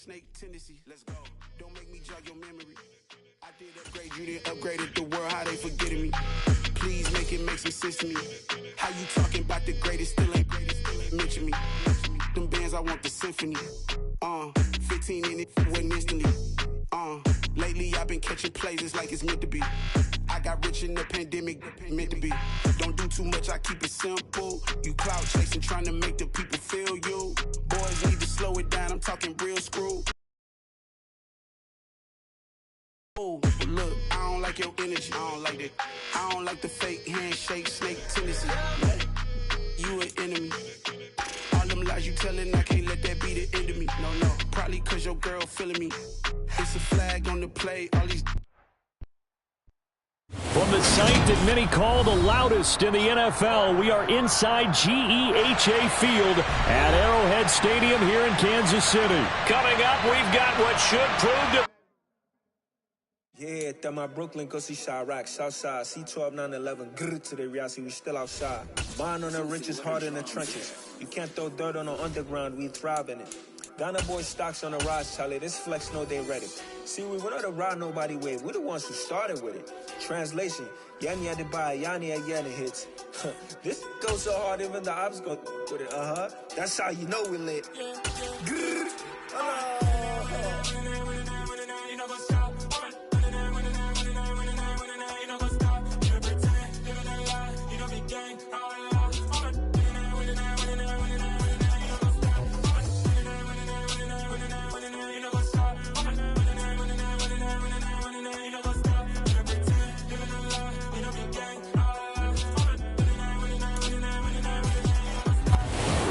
snake tendency. Let's go. Don't make me jog your memory. I did upgrade you, then upgraded the world. How they forgetting me? Please make it make some sense to me. How you talking about the greatest? Still ain't mention me. Them bands, I want the symphony. 15 in it, wasn't instantly. Lately I've been catching plays, it's like it's meant to be. I got rich in the pandemic, meant to be. Don't do too much, I keep it simple. You clout chasing, trying to make the people feel you. Boys need to slow it down, I'm talking real screw. Oh, look, I don't like your energy, I don't like that. I don't like the fake handshake, snake tendency. You an enemy. All them lies you telling, I can't let that be the end of me. No, probably cause your girl feeling me. It's a flag on the play, all these... From the site that many call the loudest in the NFL, we are inside GEHA Field at Arrowhead Stadium here in Kansas City. Coming up, we've got what should prove to... Yeah, that my Brooklyn, go see Chirac, Southside, C12, 911, grrr to the reality, we still outside. Mine on the riches, hard in the trenches. You can't throw dirt on the underground, we thrive in it. Ghana boys stocks on the rise, Charlie, this flex know they ready. See, we were not to ride nobody way, we're the ones who started with it. Translation, Yanni had to buy Yanni again hits. This goes so hard, even the ops go with it, That's how you know we lit. Grrr,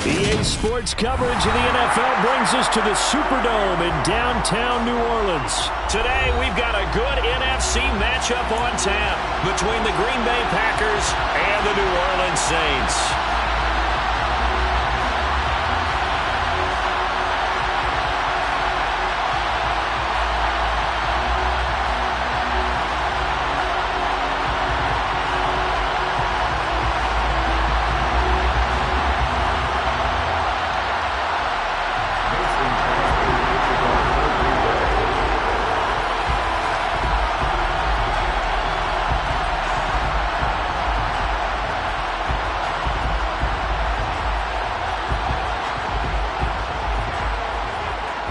EA Sports coverage of the NFL brings us to the Superdome in downtown New Orleans. Today, we've got a good NFC matchup on tap between the Green Bay Packers and the New Orleans Saints.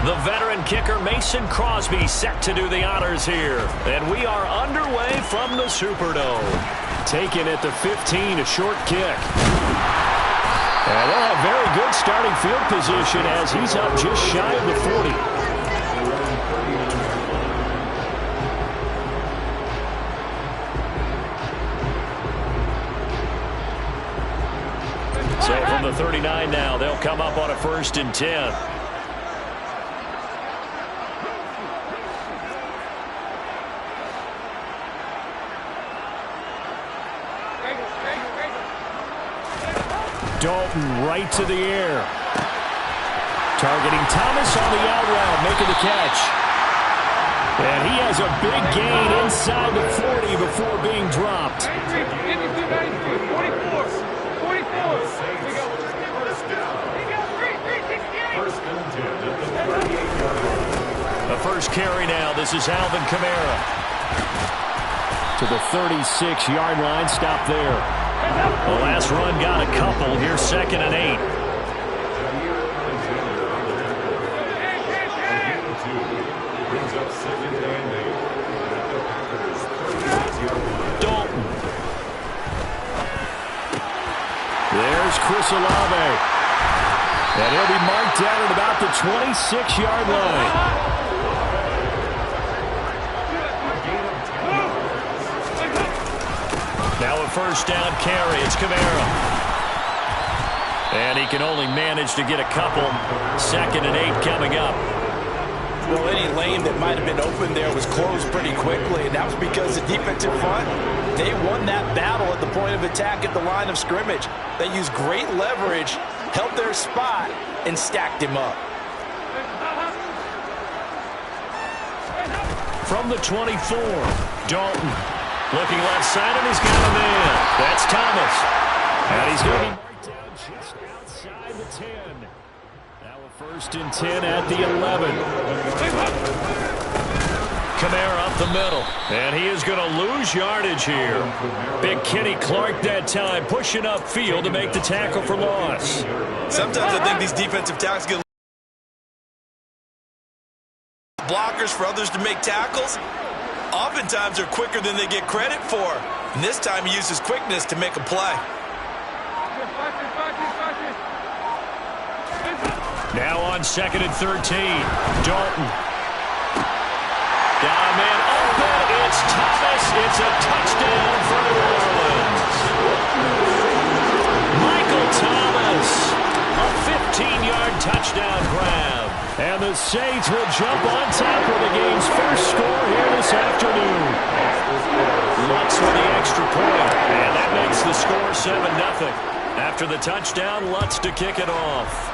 The veteran kicker Mason Crosby set to do the honors here. And we are underway from the Superdome. Taken at the 15, a short kick. And they'll have very good starting field position as he's up just shy of the 40. So from the 39 now, they'll come up on a 1st and 10. Dalton right to the air. Targeting Thomas on the out route, making the catch. And he has a big gain inside the 40 before being dropped. The first carry now. This is Alvin Kamara. To the 36-yard line. Stop there. The last run got a couple. Here's 2nd and 8. Dalton. There's Chris Olave. And he'll be marked down at about the 26-yard line. Now a 1st down carry. It's Kamara. And he can only manage to get a couple. 2nd and 8 coming up. Well, any lane that might have been open there was closed pretty quickly, and that was because the defensive front, they won that battle at the point of attack at the line of scrimmage. They used great leverage, held their spot, and stacked him up. From the 24, Dalton. Looking left side, and he's got a man. That's Thomas. And he's going to be marked down just outside the 10. Now a 1st and 10 at the 11. Kamara up the middle. And he is going to lose yardage here. Big Kenny Clark that time pushing upfield to make the tackle for loss. Sometimes I think these defensive tackles get blockers for others to make tackles. Oftentimes they're quicker than they get credit for. And this time he uses quickness to make a play. Now on 2nd and 13. Dalton. Got a man open. It's Thomas. It's a touchdown for New Orleans. Michael Thomas. A 15-yard touchdown grab. And the Saints will jump on top of the game's first score here this afternoon. Lutz with the extra point. And that makes the score 7-0. After the touchdown, Lutz to kick it off.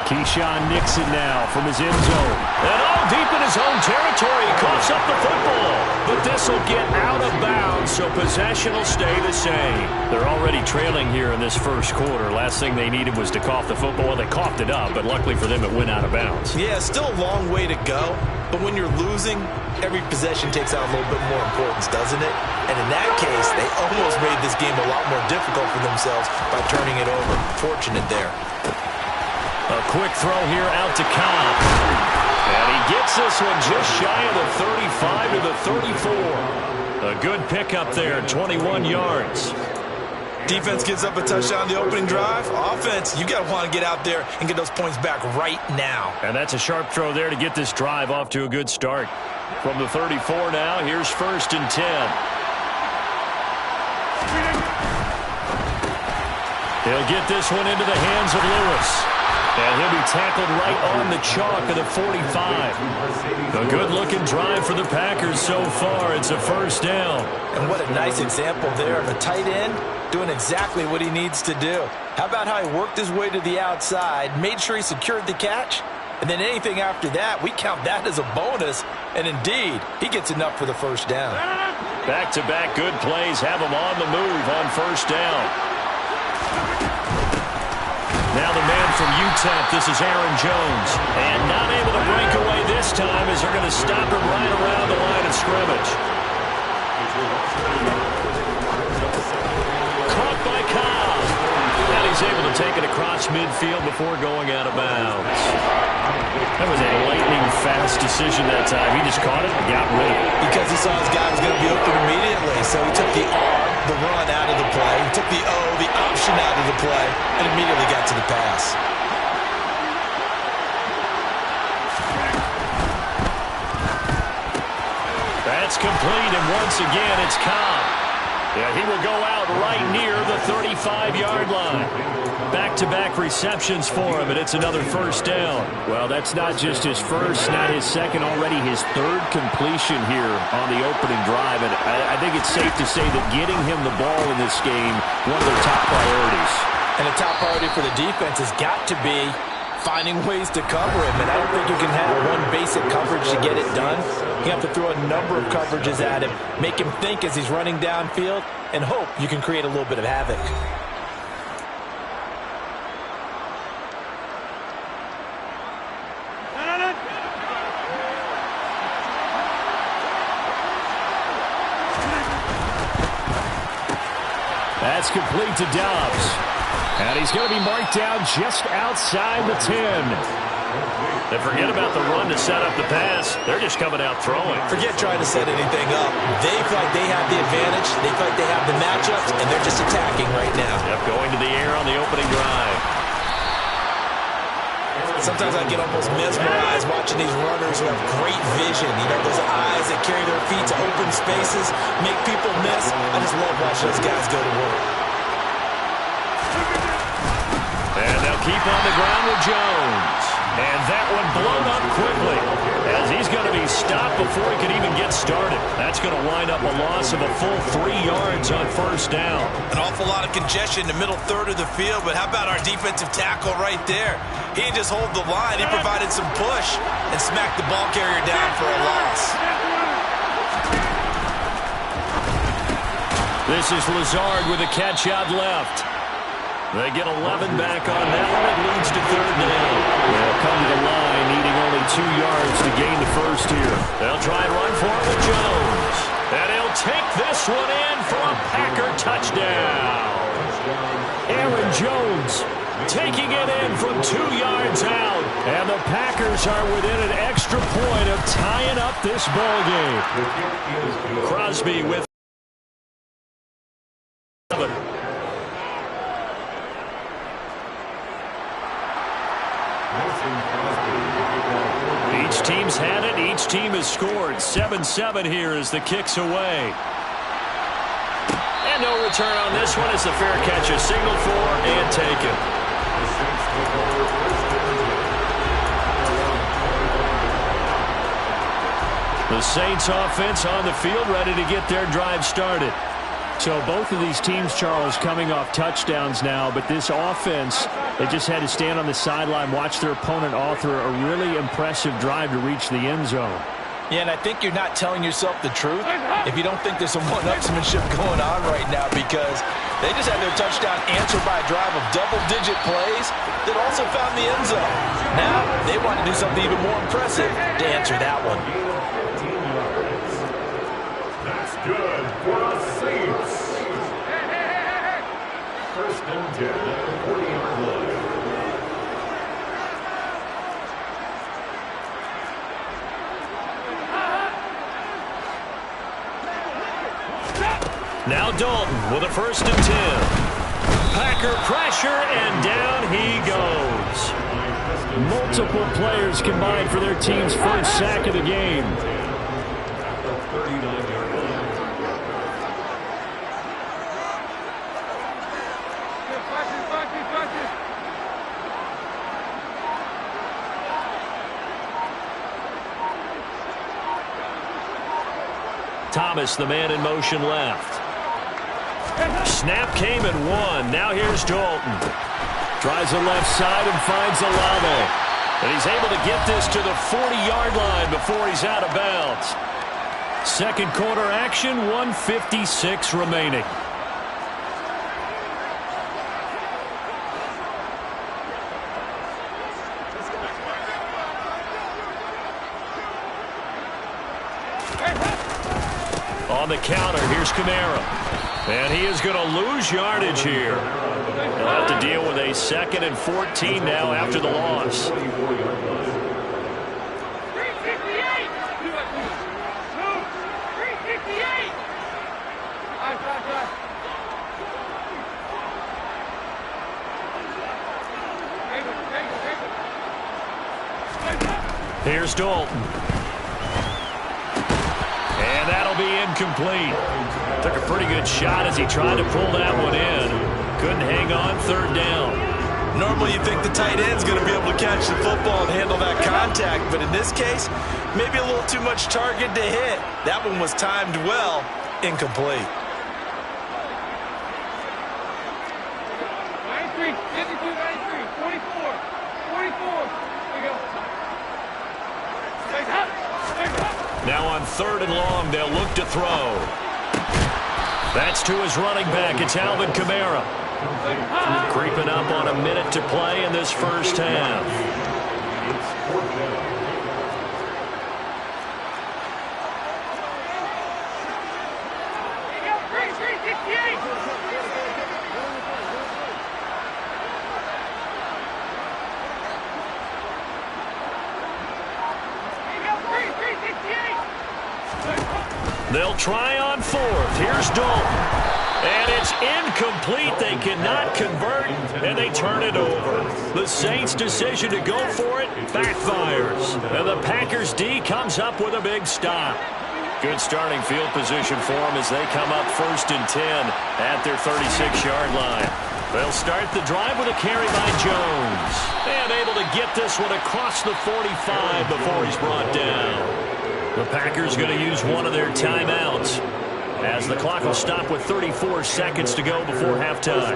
Keyshawn Nixon now from his end zone. And all deep in his own territory. He coughs up the football. But this will get out of bounds, so possession will stay the same. They're already trailing here in this first quarter. Last thing they needed was to cough the football. They coughed it up, but luckily for them, it went out of bounds. Yeah, still a long way to go. But when you're losing, every possession takes on a little bit more importance, doesn't it? And in that case, they almost made this game a lot more difficult for themselves by turning it over. Fortunate there. A quick throw here out to Cobb. And he gets this one just shy of the 35 to the 34. A good pickup there, 21 yards. Defense gives up a touchdown on the opening drive. Offense, you got to want to get out there and get those points back right now. And that's a sharp throw there to get this drive off to a good start. From the 34 now, here's 1st and 10. He'll get this one into the hands of Lewis. And he'll be tackled right on the chalk of the 45. A good-looking drive for the Packers so far. It's a first down. And what a nice example there of a tight end doing exactly what he needs to do. How about how he worked his way to the outside, made sure he secured the catch, and then anything after that, we count that as a bonus. And indeed, he gets enough for the first down. Back-to-back good plays have him on the move on first down. Now the man from UTEP, this is Aaron Jones. And not able to break away this time as they're going to stop him right around the line of scrimmage. Caught by Cobb. And he's able to take it across midfield before going out of bounds. That was a lightning-fast decision that time. He just caught it and got rid of it. Because he saw his guy was going to be open immediately, so he took the R, the run, out of the play. He took the O, the option, out of the play, and immediately got to the pass. That's complete, and once again, it's Cobb. Yeah, he will go out right near the 35-yard line. Back-to-back receptions for him, and it's another first down. Well, that's not just his first, not his second, already his third completion here on the opening drive. And I think it's safe to say that getting him the ball in this game, one of their top priorities. And a top priority for the defense has got to be finding ways to cover him. And I don't think you can have one basic coverage to get it done. You have to throw a number of coverages at him, make him think as he's running downfield, and hope you can create a little bit of havoc. That's complete to Dobbs. And he's going to be marked down just outside the 10. They forget about the run to set up the pass. They're just coming out throwing. Forget trying to set anything up. They feel like they have the advantage. They feel like they have the matchups, and they're just attacking right now. Yep, going to the air on the opening drive. Sometimes I get almost mesmerized watching these runners who have great vision. You know, those eyes that carry their feet to open spaces, make people miss. I just love watching those guys go to work. And they'll keep on the ground with Jones. And that one blown up quickly as he's going to be stopped before he can even get started. That's going to wind up a loss of a full 3 yards on first down. An awful lot of congestion in the middle third of the field, but how about our defensive tackle right there? He didn't just hold the line. He provided some push and smacked the ball carrier down for a loss. This is Lazard with a catch out left. They get 11 back on that one. It leads to third down. They'll come to the line needing only 2 first here. They'll try and run for it with Jones. And he'll take this one in for a Packer touchdown. Aaron Jones taking it in from 2 yards out. And the Packers are within an extra point of tying up this ball game. Crosby with 7. Each team's had it. Each team has scored. 7-7 here as the kick's away. And no return on this one as the fair catch is signaled for and taken. The Saints offense on the field ready to get their drive started. So both of these teams, Charles, coming off touchdowns now, but this offense, they just had to stand on the sideline, watch their opponent author a really impressive drive to reach the end zone. Yeah, and I think you're not telling yourself the truth if you don't think there's some one-upsmanship going on right now, because they just had their touchdown answered by a drive of double-digit plays that also found the end zone. Now they want to do something even more impressive to answer that one. That's good for the Saints. First and 10 at the 40-yard line. Now Dalton with a first and 10. Packer pressure, and down he goes. Multiple players combined for their team's first sack of the game. Thomas, the man in motion left. Snap came and won. Now here's Dalton. Tries the left side and finds Olave. And he's able to get this to the 40-yard line before he's out of bounds. Second quarter action, 1:56 remaining. On the counter, here's Kamara. And he is going to lose yardage here. He'll have to deal with a 2nd and 14 now after the loss. Here's Dalton. And that'll be incomplete. Took a pretty good shot as he tried to pull that one in. Couldn't hang on, 3rd down. Normally you think the tight end's going to be able to catch the football and handle that contact, but in this case, maybe a little too much target to hit. That one was timed well, incomplete. 93, 52, 93, 44, 44. Here we go. Stay up. Now on 3rd and long, they'll look to throw. That's to his running back. It's Alvin Kamara. Creeping up on a minute to play in this first half. They'll try on 4th. Here's Dalton. And it's incomplete. They cannot convert, and they turn it over. The Saints' decision to go for it backfires. And the Packers' D comes up with a big stop. Good starting field position for them as they come up 1st and 10 at their 36-yard line. They'll start the drive with a carry by Jones. And able to get this one across the 45 before he's brought down. The Packers going to use one of their timeouts as the clock will stop with 34 seconds to go before halftime.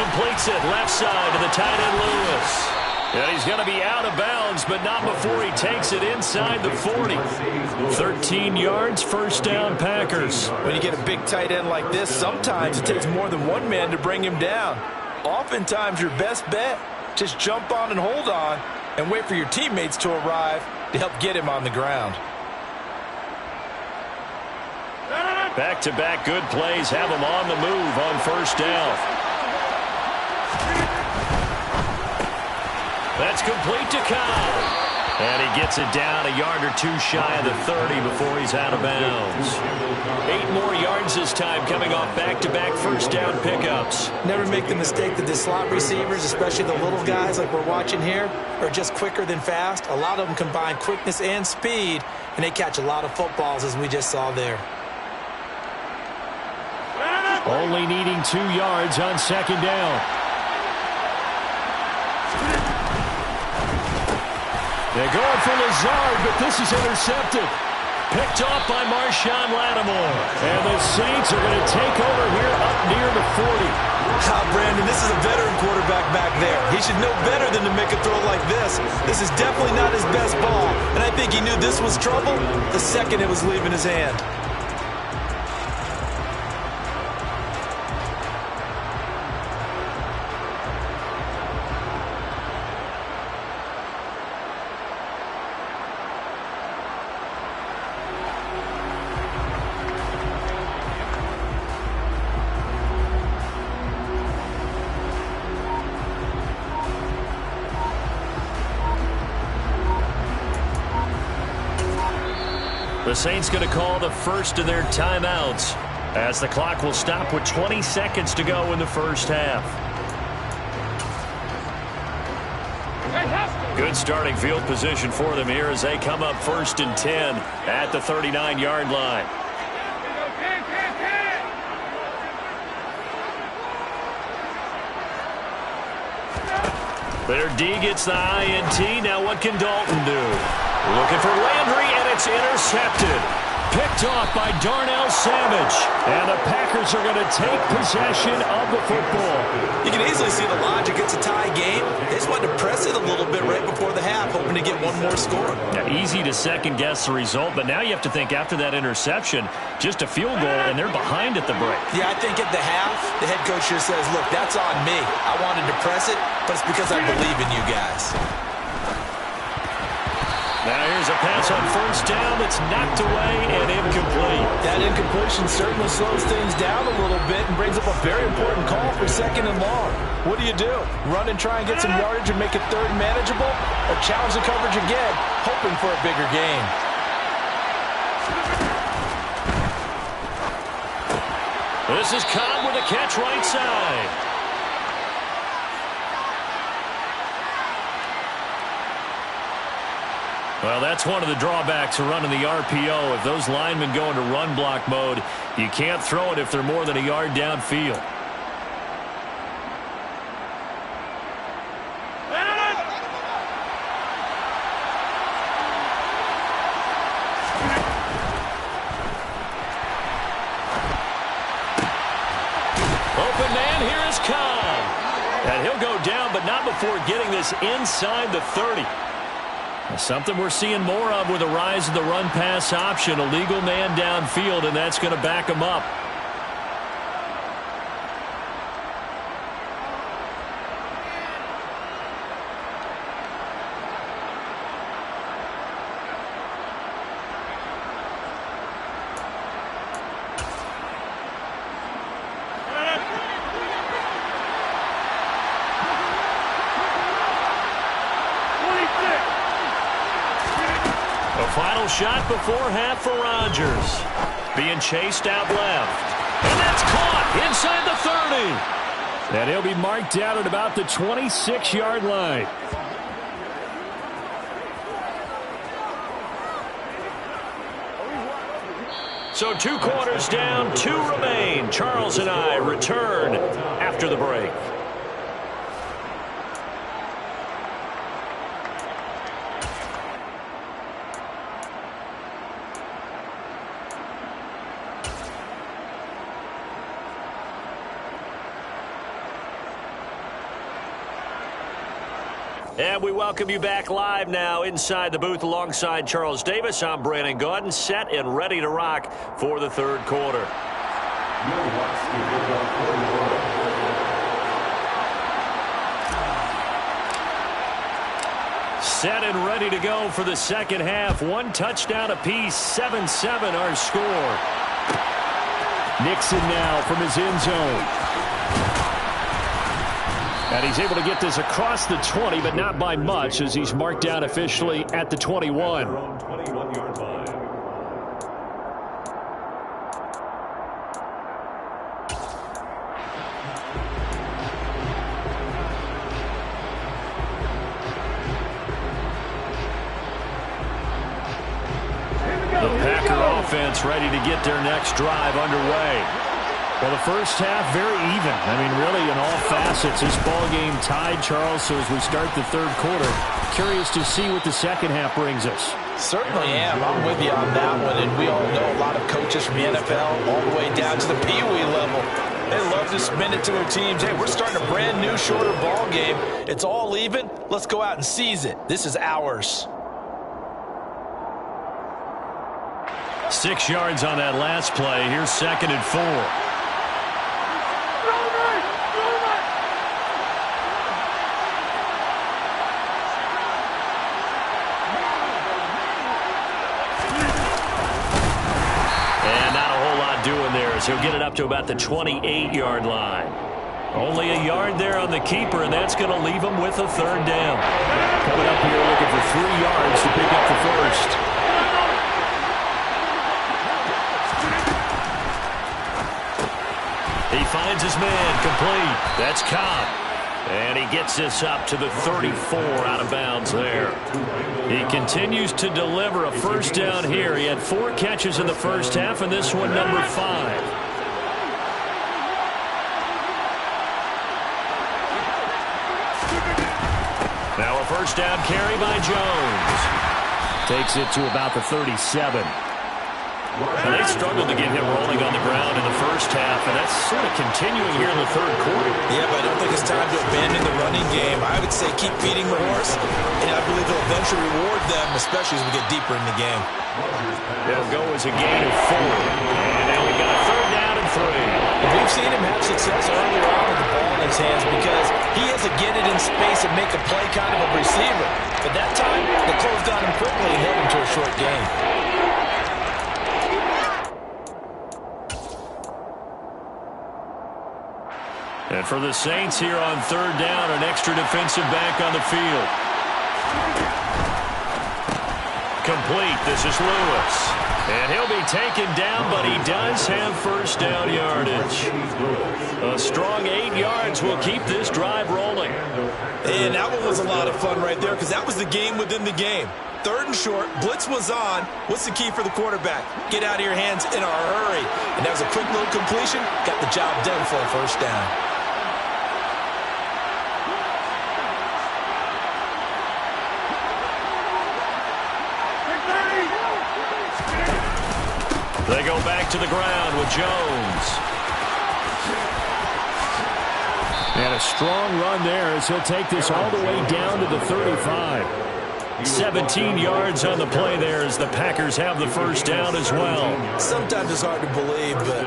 Completes it left side to the tight end Lewis. And he's going to be out of bounds, but not before he takes it inside the 40. 13 yards, first down, Packers. When you get a big tight end like this, sometimes it takes more than one man to bring him down. Oftentimes, your best bet, just jump on and hold on and wait for your teammates to arrive to help get him on the ground. Back-to-back good plays have him on the move on first down. That's complete to Cobb. And he gets it down a yard or two shy of the 30 before he's out of bounds. 8 more yards this time coming off back-to-back first down pickups. Never make the mistake that the slot receivers, especially the little guys like we're watching here, are just quicker than fast. A lot of them combine quickness and speed, and they catch a lot of footballs as we just saw there. Only needing 2 yards on second down. They're going for Lazard, but this is intercepted. Picked off by Marshawn Lattimore. And the Saints are going to take over here up near the 40. Brandon, this is a veteran quarterback back there. He should know better than to make a throw like this. This is definitely not his best ball. And I think he knew this was trouble the second it was leaving his hand. The Saints going to call the first of their timeouts as the clock will stop with 20 seconds to go in the first half. Good starting field position for them here as they come up 1st and 10 at the 39-yard line. Their D gets the INT. Now what can Dalton do? Looking for Landry, and it's intercepted. Picked off by Darnell Savage. And the Packers are going to take possession of the football. You can easily see the logic. It's a tie game. They just wanted to press it a little bit right before the half, hoping to get one more score. Now, easy to second-guess the result, but now you have to think after that interception, just a field goal, and they're behind at the break. Yeah, I think at the half, the head coach here says, look, that's on me. I wanted to press it, but it's because I believe in you guys. Now here's a pass on first down that's knocked away and incomplete. That incompletion certainly slows things down a little bit and brings up a very important call for 2nd and long. What do? Run and try and get some yardage and make it 3rd manageable? Or challenge the coverage again, hoping for a bigger gain? This is Cobb with a catch right side. Well, that's one of the drawbacks of running the RPO. If those linemen go into run block mode, you can't throw it if they're more than a yard downfield. Open man, here is Cobb. And he'll go down, but not before getting this inside the 30. Something we're seeing more of with the rise of the run-pass option. A legal man downfield, and that's going to back him up. Final shot before half for Rodgers. Being chased out left. And that's caught inside the 30. And he'll be marked down at about the 26-yard line. So 2 quarters down, 2 remain. Charles and I return after the break. And we welcome you back live now inside the booth alongside Charles Davis. I'm Brandon Gaudin, set and ready to rock for the third quarter. Set and ready to go for the second half. One touchdown apiece, 7-7 our score. Nixon now from his end zone. And he's able to get this across the 20, but not by much, as he's marked down officially at the 21. The Packer offense ready to get their next drive underway. Well, the first half, very even. I mean, really, in all facets, this ball game tied, Charles. So as we start the third quarter, curious to see what the second half brings us. Certainly am. I'm with you on that one. And we all know a lot of coaches from the NFL all the way down to the Pee Wee level. They love to spin it to their teams. Hey, we're starting a brand new, shorter ball game. It's all even. Let's go out and seize it. This is ours. 6 yards on that last play. Here's 2nd and 4. He'll get it up to about the 28-yard line. Only a yard there on the keeper, and that's going to leave him with a third down. Coming up here looking for 3 yards to pick up the first. He finds his man complete. That's Cobb. And he gets this up to the 34 out of bounds there. He continues to deliver a first down here. He had 4 catches in the first half, and this one number 5. Now a first down carry by Jones. Takes it to about the 37. And they struggled to get him rolling on the ground in the first half, and that's sort of continuing here in the third quarter. Yeah, but I don't think it's time to abandon the running game. I would say keep feeding the horse, and I believe it'll eventually reward them, especially as we get deeper in the game. It'll go as a gain of 4. And now we got a third down and 3. And we've seen him have success earlier on with the ball in his hands because he has to get it in space and make a play kind of a receiver. But that time, they closed on him quickly and held him to a short gain. And for the Saints here on third down, an extra defensive back on the field. Complete. This is Lewis. And he'll be taken down, but he does have first down yardage. A strong 8 yards will keep this drive rolling. And that one was a lot of fun right there because that was the game within the game. 3rd and short, blitz was on. What's the key for the quarterback? Get out of your hands in a hurry. And that was a quick little completion. Got the job done for a first down. They go back to the ground with Jones. And a strong run there as he'll take this all the way down to the 35. 17 yards on the play there as the Packers have the first down as well. Sometimes it's hard to believe, but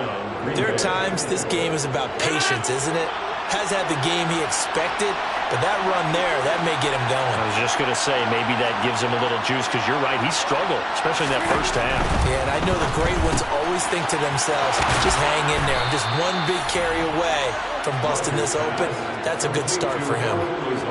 there are times this game is about patience, isn't it? Has had the game he expected, but that run there, that may get him going. I was just going to say, maybe that gives him a little juice because you're right, he struggled, especially in that first half. Yeah, and I know the great ones always think to themselves, just hang in there. I'm just one big carry away from busting this open. That's a good start for him.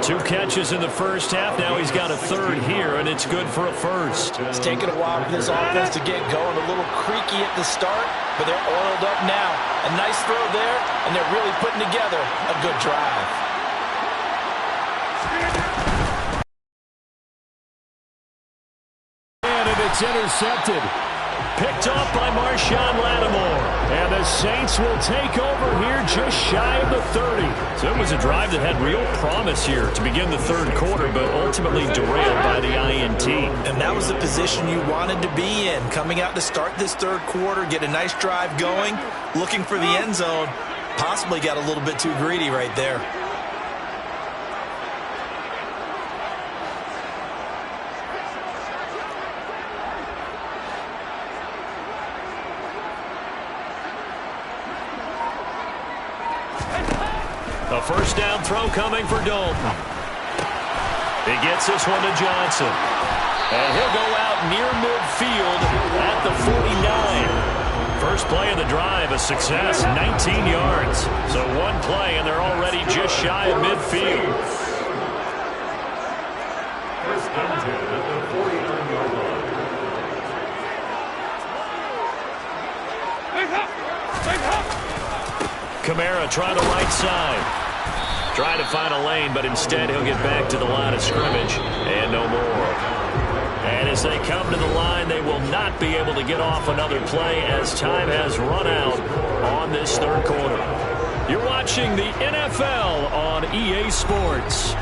2 catches in the first half. Now he's got a third here, and it's good for a first. It's taken a while for this offense to get going. A little creaky at the start, but they're oiled up now. A nice throw there, and they're really putting together a good drive. And it's intercepted. Picked off by Marshawn Lattimore. And the Saints will take over here just shy of the 30. So it was a drive that had real promise here to begin the third quarter, but ultimately derailed by the INT. And that was the position you wanted to be in. Coming out to start this third quarter, get a nice drive going, looking for the end zone. Possibly got a little bit too greedy right there. first down throw coming for Dalton. He gets this one to Johnson. And he'll go out near midfield at the 49. First play of the drive, a success, 19 yards. So one play, and they're already just shy of midfield. First and 10 at the 49-yard line. Kamara trying the right side. Trying to find a lane, but instead he'll get back to the line of scrimmage and no more. And as they come to the line, they will not be able to get off another play as time has run out on this third quarter. You're watching the NFL on EA Sports.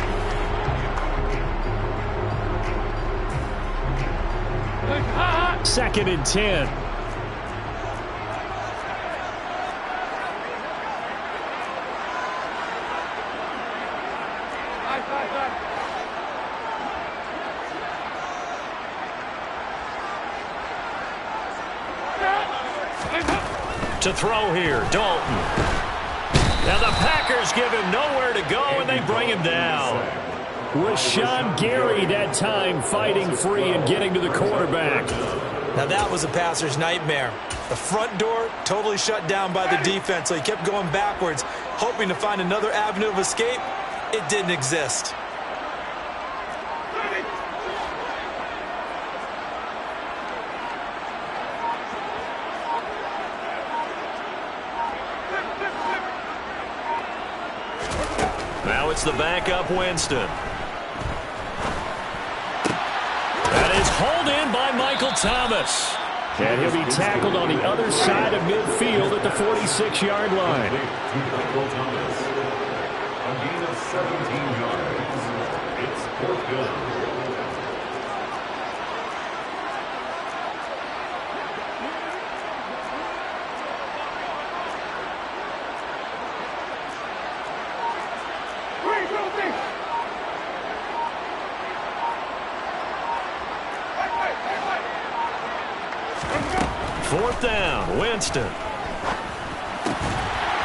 Second and 10. To throw here, Dalton. Now the Packers give him nowhere to go, and they bring him down. Rashawn Gary that time fighting free and getting to the quarterback. Now that was a passer's nightmare. The front door totally shut down by the defense, so he kept going backwards, hoping to find another avenue of escape. It didn't exist. Now it's the backup Winston. That is hauled in by Michael Thomas. And he'll be tackled on the other side of midfield at the 46-yard line. Michael Thomas. A gain of 17 yards. It's fourth down. Fourth down, Winston.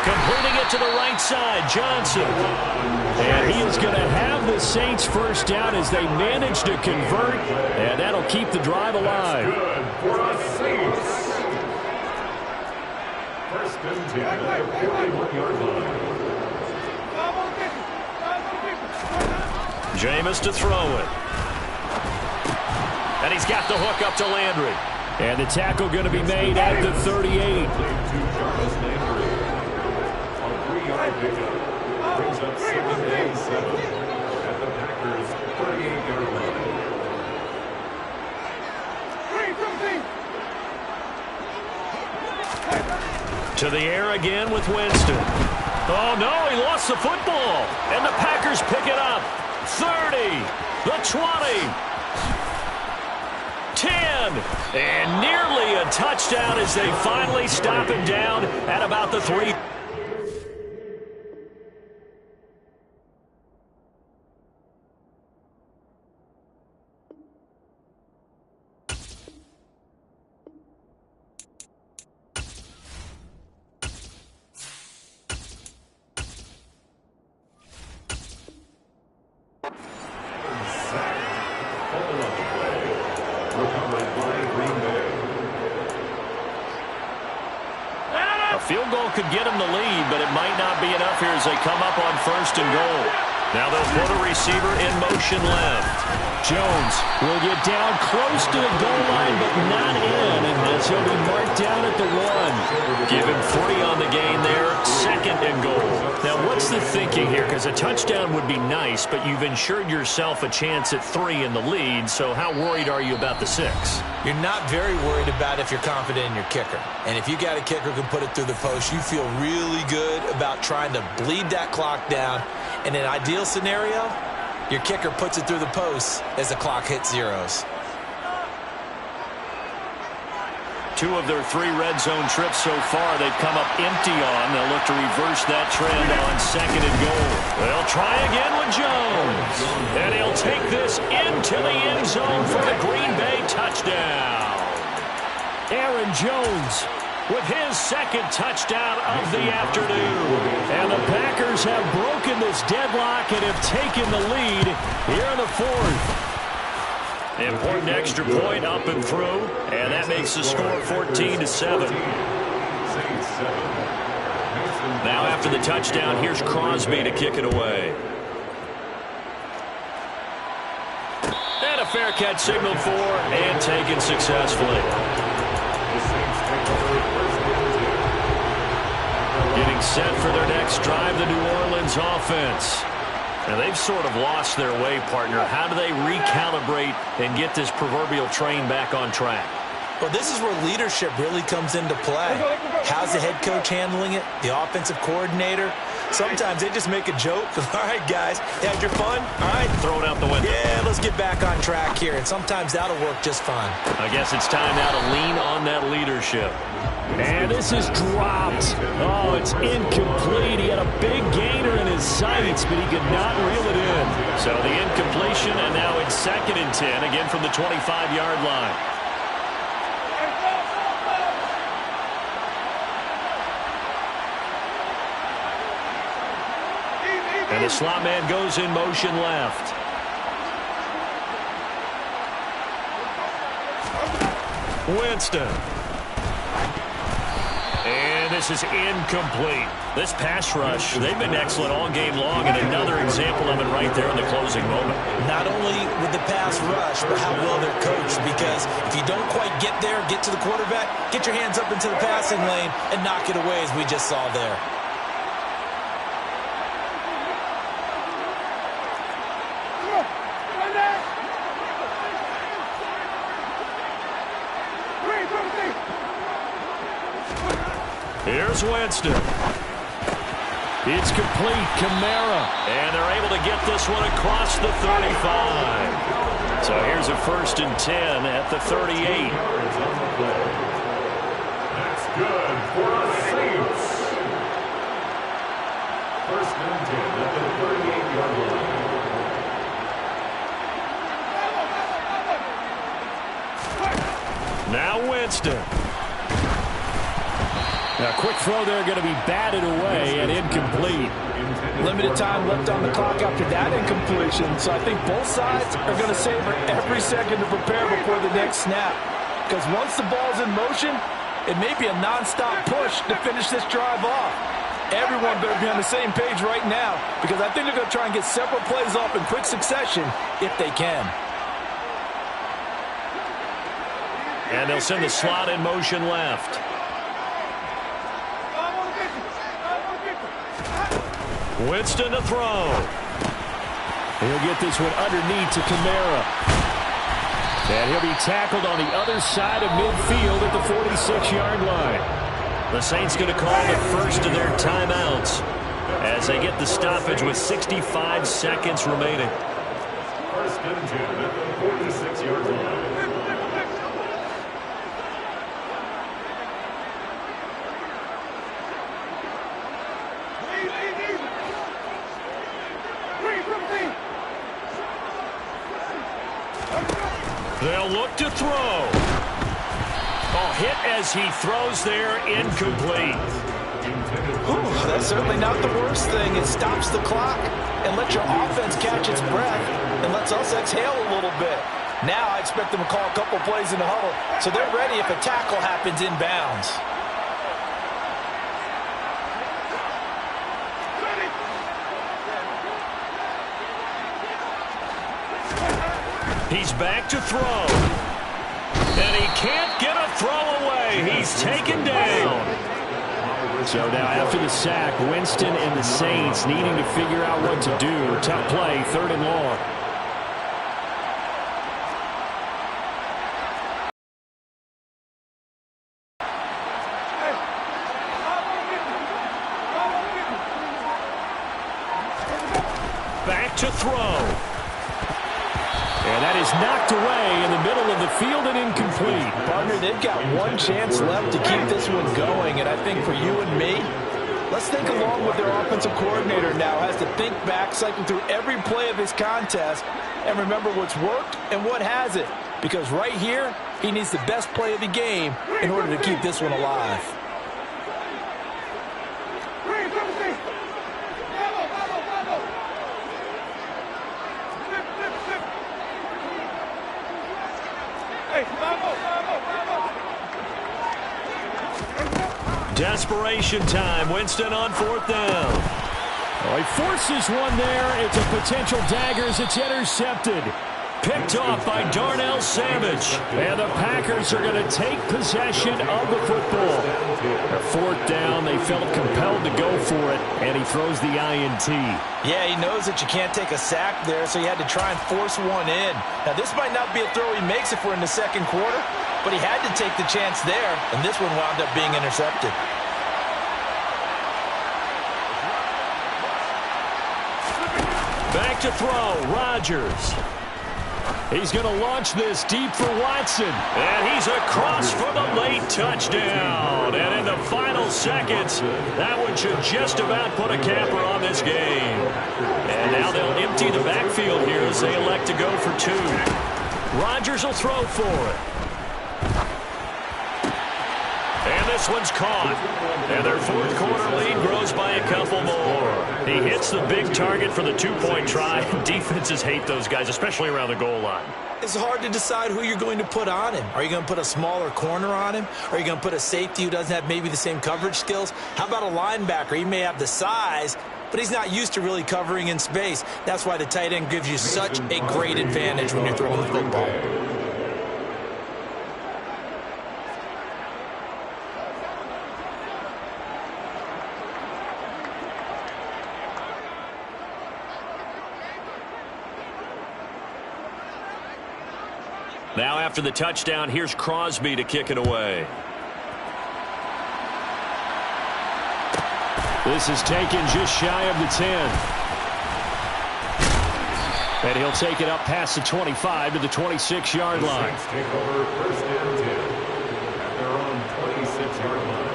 Completing it to the right side, Johnson. And he is going to have the Saints first down as they manage to convert, and that'll keep the drive alive. Good for the Saints. First and 10 at the 41-yard line. Jameis to throw it. And he's got the hook up to Landry. And the tackle going to be made at the 38. To Jarvis Landry. A 3-yard pickup brings up 2nd and 7 at the Packers' 38-yard line. To the air again with Winston. Oh, no, he lost the football. And the Packers pick it up. 30, the 20. 10, and nearly a touchdown as they finally stop him down at about the 3. Field goal could get him the lead, but it might not be enough here as they come up on first and goal. Now they'll put a receiver in motion left. Jones will get down close to the goal line, but not in, and as he'll be marked down at the 1. Give him 3 on the gain there, second and goal. Now what's the thinking here? Because a touchdown would be nice, but you've ensured yourself a chance at 3 in the lead, so how worried are you about the 6? You're not very worried about if you're confident in your kicker. And if you got a kicker who can put it through the post, you feel really good about trying to bleed that clock down. In an ideal scenario, your kicker puts it through the post as the clock hits zeros. 2 of their 3 red zone trips so far they've come up empty on. They'll look to reverse that trend on second and goal. They'll try again with Jones. And he'll take this into the end zone for the Green Bay touchdown. Aaron Jones with his second touchdown of the afternoon. And the Packers have broken this deadlock and have taken the lead here in the fourth. Important extra point up and through, and that makes the score 14-7. Now after the touchdown, here's Crosby to kick it away. And a fair catch signaled for and taken successfully. Getting set for their next drive, the New Orleans offense. Now, they've sort of lost their way, partner. How do they recalibrate and get this proverbial train back on track? Well, this is where leadership really comes into play. How's the head coach handling it? The offensive coordinator? Sometimes they just make a joke. All right, guys, had your fun? All right. Throw it out the window. Yeah, let's get back on track here. And sometimes that'll work just fine. I guess it's time now to lean on that leadership. And this is dropped. Oh, it's incomplete. He had a big gainer in his sights, but he could not reel it in. So the incompletion, and now it's 2nd and 10, again from the 25-yard line. And the slot man goes in motion left. Winston. And this is incomplete. This pass rush, they've been excellent all game long, and another example of it right there in the closing moment. Not only with the pass rush, but how well they're coached, because if you don't quite get there, get to the quarterback, get your hands up into the passing lane and knock it away, as we just saw there. Here's Winston. It's complete. Kamara. And they're able to get this one across the 35. So here's a 1st and 10 at the 38. That's good for the Saints. 1st and 10 at the 38-yard line. Now Winston. Now, quick throw there, going to be batted away and incomplete. Limited time left on the clock after that incompletion, so I think both sides are going to savor every second to prepare before the next snap. Because once the ball's in motion, it may be a nonstop push to finish this drive off. Everyone better be on the same page right now, because I think they're going to try and get several plays off in quick succession if they can. And they'll send the slot in motion left. Winston to throw. He'll get this one underneath to Kamara. And he'll be tackled on the other side of midfield at the 46-yard line. The Saints going to call the first of their timeouts as they get the stoppage with 65 seconds remaining. 1st and 10 at the 46-yard line. They'll look to throw. Oh, hit as he throws there, incomplete. Ooh, that's certainly not the worst thing. It stops the clock and lets your offense catch its breath and lets us exhale a little bit. Now I expect them to call a couple plays in the huddle so they're ready if a tackle happens inbounds. He's back to throw. And he can't get a throw away. He's taken down. So now after the sack, Winston and the Saints needing to figure out what to do. Tough play, 3rd and long. Back to throw. And that is knocked away in the middle of the field and incomplete. Partner, they've got one chance left to keep this one going, and I think for you and me, let's think along with their offensive coordinator now has to think back, cycle through every play of his contest, and remember what's worked and what hasn't. Because right here, he needs the best play of the game in order to keep this one alive. Desperation time. Winston on 4th down. Oh, he forces one there. It's a potential dagger as it's intercepted. Picked off by Darnell Savage. And the Packers are going to take possession of the football. Their 4th down, they felt compelled to go for it, and he throws the INT. Yeah, he knows that you can't take a sack there, so he had to try and force one in. Now, this might not be a throw he makes if we're in the second quarter, but he had to take the chance there, and this one wound up being intercepted. Back to throw, Rodgers. He's going to launch this deep for Watson. And he's across for the late touchdown. And in the final seconds, that one should just about put a capper on this game. And now they'll empty the backfield here as they elect to go for 2. Rodgers will throw for it. And this one's caught. And their 4th quarter lead grows by a couple more. He hits the big target for the 2-point try. Defenses hate those guys, especially around the goal line. It's hard to decide who you're going to put on him. Are you going to put a smaller corner on him? Are you going to put a safety who doesn't have maybe the same coverage skills? How about a linebacker? He may have the size, but he's not used to really covering in space. That's why the tight end gives you such a great advantage when you're throwing the football. Now after the touchdown, here's Crosby to kick it away. This is taken just shy of the 10. And he'll take it up past the 25 to the 26-yard line. Take over 1st and 10 at their own 26-yard line.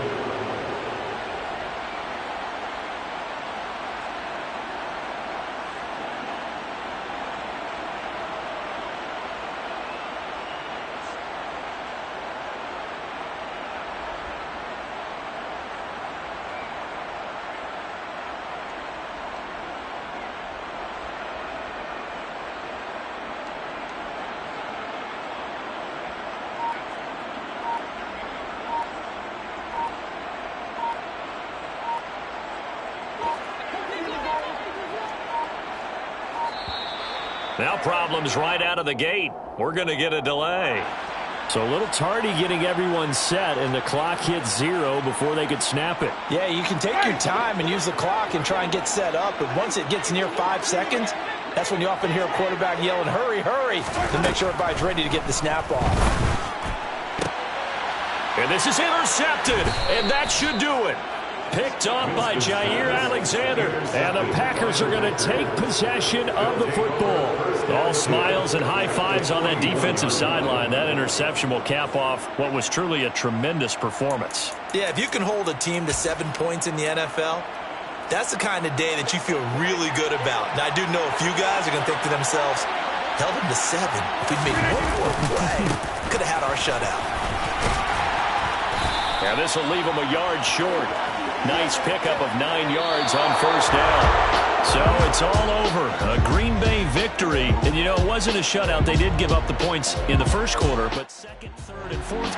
Now problems right out of the gate. We're going to get a delay. So a little tardy getting everyone set, and the clock hits 0 before they could snap it. Yeah, you can take your time and use the clock and try and get set up, but once it gets near 5 seconds, that's when you often hear a quarterback yelling, hurry, hurry, to make sure everybody's ready to get the snap off. And this is intercepted, and that should do it. Picked off by Jair Alexander. And the Packers are going to take possession of the football. All smiles and high fives on that defensive sideline. That interception will cap off what was truly a tremendous performance. Yeah, if you can hold a team to 7 points in the NFL, that's the kind of day that you feel really good about. Now, I do know a few guys are going to think to themselves, held them to 7. If we'd made one more play, could have had our shutout. Yeah, this will leave them a yard short. Nice pickup of 9 yards on 1st down. So it's all over. A Green Bay victory. And, you know, it wasn't a shutout. They did give up the points in the first quarter, but second, third, and fourth